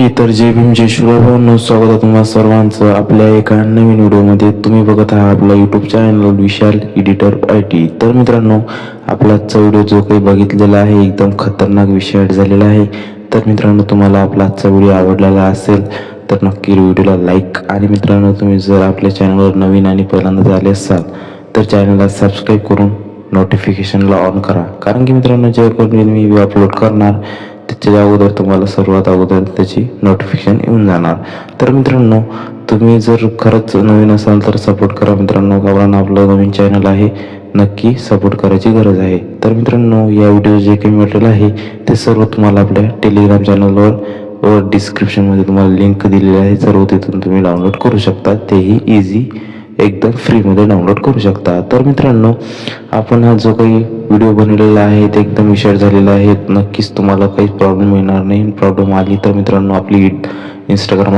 Okay, तर जय भीम जय शिवराय भावांनो, स्वागत आहे तुम्हा सर्वांचं आपल्या एका नवीन व्हिडिओमध्ये. तुम्ही बघत आहात आपला YouTube channel Vishal editor IT. तर मित्रांनो, आपला आजचा व्हिडिओ जो काही बघितलेला आहे एकदम खतरनाक विषय झालेला आहे. तर मित्रांनो, तुम्हाला आपला आजचा व्हिडिओ आवडलेला असेल तर नक्की व्हिडिओला लाईक, आणि मित्रांनो तुम्ही जर आपल्या चॅनलवर नवीन आणि पहिल्यांदा झाले असाल तर चॅनलला सबस्क्राईब करून नोटिफिकेशनला ऑन करा. कारण की मित्रांनो, जे कोणी मी व्हिडिओ अपलोड करणार त्याच्या अगोदर तुम्हाला सर्वात अगोदर त्याची नोटिफिकेशन येऊन जाणार. तर मित्रांनो, तुम्ही जर खरंच नवीन असाल तर सपोर्ट करा मित्रांनो, कारण आपलं नवीन चॅनल आहे, नक्की सपोर्ट करायची गरज आहे. तर मित्रांनो, या व्हिडिओ जे काही मटेरियल आहे ते सर्व तुम्हाला आपल्या टेलिग्राम चॅनलवर व डिस्क्रिप्शनमध्ये तुम्हाला लिंक दिलेली आहे. सर्व तिथून तुम्ही डाउनलोड करू शकता, तेही इझी एकदम फ्रीमध्ये डाउनलोड करू शकता. तर मित्रांनो, आपण हा जो काही व्हिडिओ बनवलेला आहे ते एकदम विषय झालेला आहे. नक्कीच तुम्हाला काही प्रॉब्लेम येणार नाही. प्रॉब्लेम आली तर मित्रांनो आपली इंस्टाग्राम